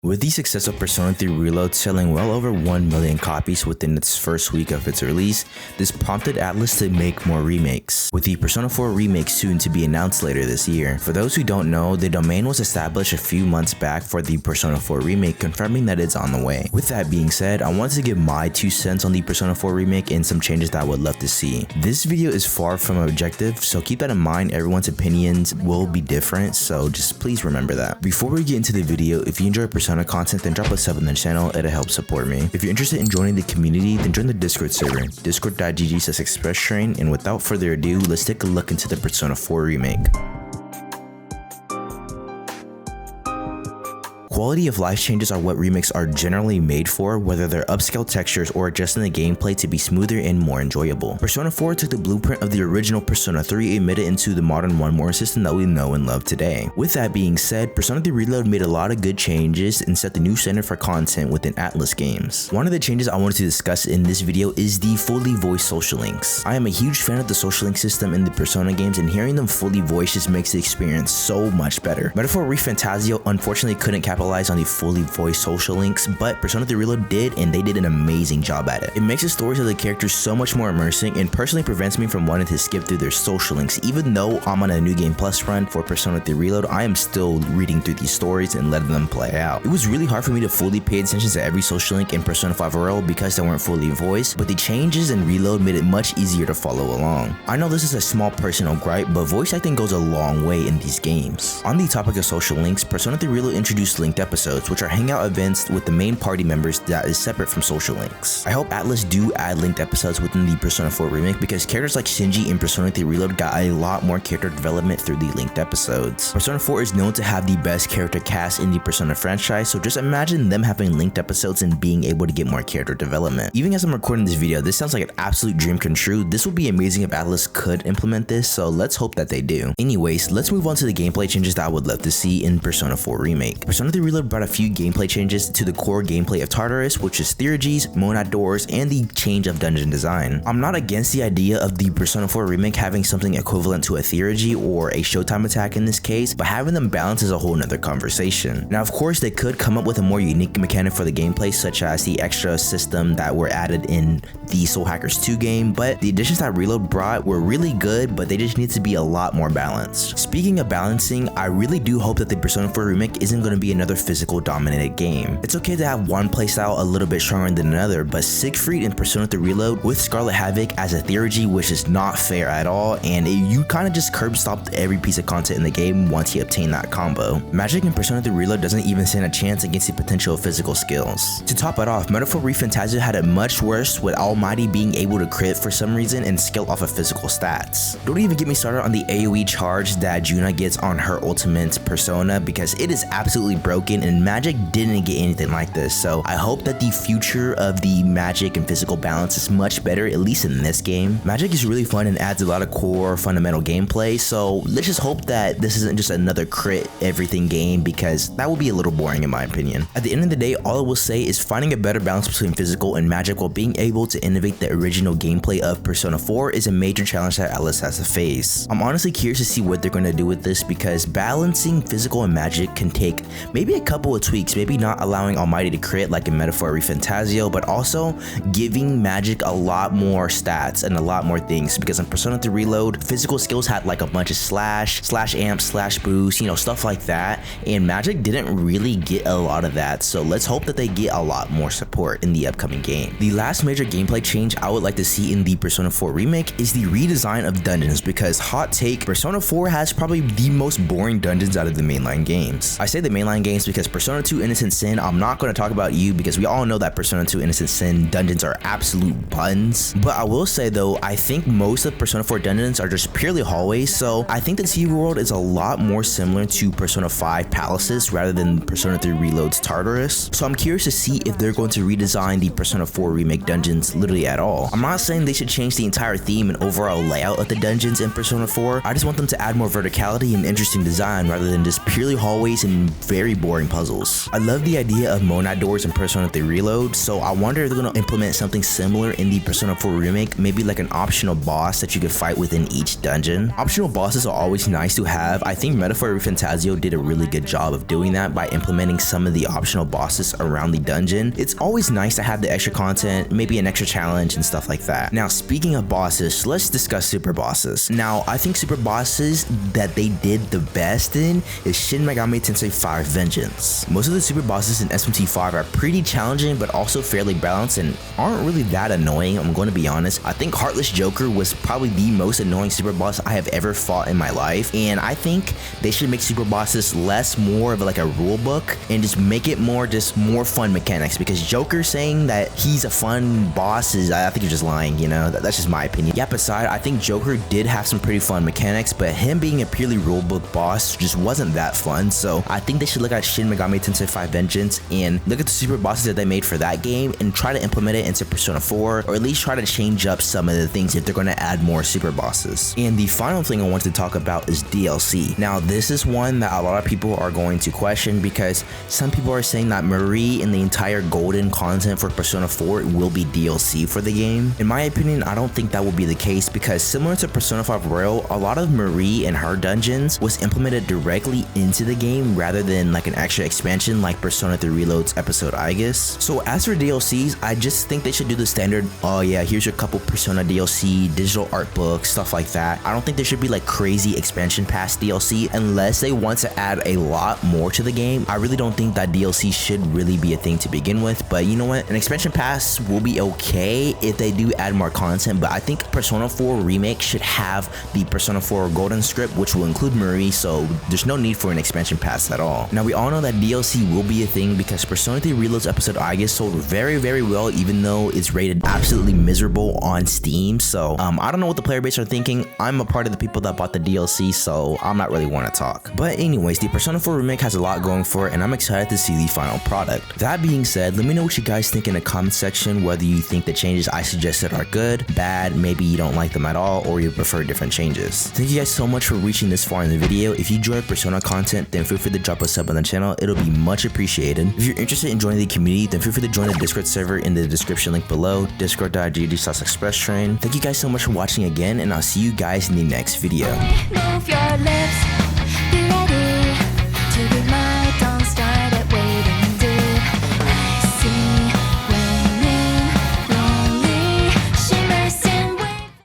With the success of Persona 3 Reload selling well over 1 million copies within its first week of its release, this prompted ATLUS to make more remakes, with the Persona 4 remake soon to be announced later this year. For those who don't know, the domain was established a few months back for the Persona 4 remake, confirming that it's on the way. With that being said, I wanted to give my 2 cents on the Persona 4 remake and some changes that I would love to see. This video is far from objective, so keep that in mind. Everyone's opinions will be different, so just please remember that. Before we get into the video, if you enjoy Persona content, then drop a sub on the channel, it'll help support me. If you're interested in joining the community, then join the Discord server, discord.gg/expresstrain, and without further ado, let's take a look into the Persona 4 remake. Quality of life changes are what remakes are generally made for, whether they're upscale textures or adjusting the gameplay to be smoother and more enjoyable. Persona 4 took the blueprint of the original Persona 3 and made it into the modern one-more system that we know and love today. With that being said, Persona 3 Reload made a lot of good changes and set the new standard for content within ATLUS games. One of the changes I wanted to discuss in this video is the fully voiced social links. I am a huge fan of the social link system in the Persona games, and hearing them fully voiced just makes the experience so much better. Metaphor ReFantazio unfortunately couldn't capitalize on the fully voiced social links, but Persona 3 Reload did, and they did an amazing job at it. It makes the stories of the characters so much more immersing and personally prevents me from wanting to skip through their social links. Even though I'm on a New Game Plus run for Persona 3 Reload, I am still reading through these stories and letting them play out. It was really hard for me to fully pay attention to every social link in Persona 5 Royal because they weren't fully voiced, but the changes in Reload made it much easier to follow along. I know this is a small personal gripe, but voice acting goes a long way in these games. On the topic of social links, Persona 3 Reload introduced linked episodes, which are hangout events with the main party members that is separate from social links. I hope ATLUS do add linked episodes within the Persona 4 remake because characters like Shinji in Persona 3 Reload got a lot more character development through the linked episodes. Persona 4 is known to have the best character cast in the Persona franchise, so just imagine them having linked episodes and being able to get more character development. Even as I'm recording this video, this sounds like an absolute dream come true. This would be amazing if ATLUS could implement this, so let's hope that they do. Anyways, let's move on to the gameplay changes that I would love to see in Persona 4 remake. Persona 3 Reload brought a few gameplay changes to the core gameplay of Tartarus, which is Theurgies, Monad doors, and the change of dungeon design. I'm not against the idea of the Persona 4 remake having something equivalent to a Theurgy or a Showtime attack in this case, but having them balance is a whole nother conversation. Now, of course, they could come up with a more unique mechanic for the gameplay, such as the extra system that were added in the Soul Hackers 2 game, but the additions that Reload brought were really good, but they just need to be a lot more balanced. Speaking of balancing, I really do hope that the Persona 4 remake isn't going to be another physical dominated game. It's okay to have one playstyle a little bit stronger than another, but Siegfried in Persona 3 Reload with Scarlet Havoc as a Theurgy, which is not fair at all, and you kind of just curb stopped every piece of content in the game once you obtain that combo. Magic in Persona 3 Reload doesn't even stand a chance against the potential of physical skills. To top it off, Metaphor ReFantazio had it much worse, with Almighty being able to crit for some reason and scale off of physical stats. Don't even get me started on the AoE charge that Juna gets on her ultimate Persona, because it is absolutely broken and Magic didn't get anything like this, so I hope that the future of the magic and physical balance is much better, at least in this game. Magic is really fun and adds a lot of core fundamental gameplay, so let's just hope that this isn't just another crit everything game, because that would be a little boring in my opinion. At the end of the day, all I will say is finding a better balance between physical and magic while being able to innovate the original gameplay of Persona 4 is a major challenge that ATLUS has to face. I'm honestly curious to see what they're going to do with this, because balancing physical and magic can take maybe a couple of tweaks, maybe not allowing Almighty to crit like in Metaphor ReFantazio, but also giving Magic a lot more stats and a lot more things, because in Persona 3 Reload, physical skills had like a bunch of slash amp, slash boost, you know, stuff like that, and Magic didn't really get a lot of that, so let's hope that they get a lot more support in the upcoming game. The last major gameplay change I would like to see in the Persona 4 remake is the redesign of dungeons, because hot take, Persona 4 has probably the most boring dungeons out of the mainline games. I say the mainline games because Persona 2 Innocent Sin, I'm not going to talk about you because we all know that Persona 2 Innocent Sin dungeons are absolute buns, but I will say though, I think most of Persona 4 dungeons are just purely hallways, so I think the TV world is a lot more similar to Persona 5 palaces rather than Persona 3 Reload's Tartarus, so I'm curious to see if they're going to redesign the Persona 4 remake dungeons literally at all. I'm not saying they should change the entire theme and overall layout of the dungeons in Persona 4, I just want them to add more verticality and interesting design rather than just purely hallways and very boring boring puzzles. I love the idea of monad doors in Persona 3 Reload, so I wonder if they're gonna implement something similar in the Persona 4 Remake, maybe like an optional boss that you could fight within each dungeon. Optional bosses are always nice to have. I think Metaphor Fantasio did a really good job of doing that by implementing some of the optional bosses around the dungeon. It's always nice to have the extra content, maybe an extra challenge and stuff like that. Now, speaking of bosses, let's discuss super bosses. Now, I think super bosses that they did the best in is Shin Megami Tensei 5 Vengeance. Most of the super bosses in SMT5 are pretty challenging, but also fairly balanced and aren't really that annoying, I'm going to be honest. I think Heartless Joker was probably the most annoying super boss I have ever fought in my life, and I think they should make super bosses less more of like a rule book and just make it more fun mechanics, because Joker saying that he's a fun boss is, I think you're just lying, you know. That's just my opinion. Yep, aside, I think Joker did have some pretty fun mechanics, but him being a purely rule book boss just wasn't that fun. So I think they should look at Shin Megami Tensei 5 Vengeance and look at the super bosses that they made for that game and try to implement it into Persona 4, or at least try to change up some of the things if they're going to add more super bosses. And the final thing I want to talk about is DLC. Now, this is one that a lot of people are going to question, because some people are saying that Marie and the entire golden content for Persona 4 will be DLC for the game. In my opinion, I don't think that will be the case, because similar to Persona 5 Royal, a lot of Marie and her dungeons was implemented directly into the game rather than like an extra expansion like Persona 3 Reload's episode Aegis. So as for DLCs, I just think they should do the standard, oh yeah, here's your couple Persona DLC, digital art books, stuff like that. I don't think there should be like crazy expansion pass DLC unless they want to add a lot more to the game. I really don't think that DLC should really be a thing to begin with, but you know what, an expansion pass will be okay if they do add more content. But I think Persona 4 Remake should have the Persona 4 Golden script, which will include Marie, so there's no need for an expansion pass at all. Now, we all know that DLC will be a thing because Persona 3 Reload's episode Aegis sold very well, even though it's rated absolutely miserable on Steam. So I don't know what the player base are thinking. I'm a part of the people that bought the DLC, so I'm not really want to talk. But anyways, the Persona 4 Remake has a lot going for it, and I'm excited to see the final product. That being said, let me know what you guys think in the comment section, whether you think the changes I suggested are good, bad, maybe you don't like them at all, or you prefer different changes. Thank you guys so much for reaching this far in the video. If you enjoy Persona content, then feel free to drop a sub on the channel. It'll be much appreciated. If you're interested in joining the community, then feel free to join the Discord server in the description link below, discord.gg/expresstrain. Thank you guys so much for watching again, and I'll see you guys in the next video. Move your lips.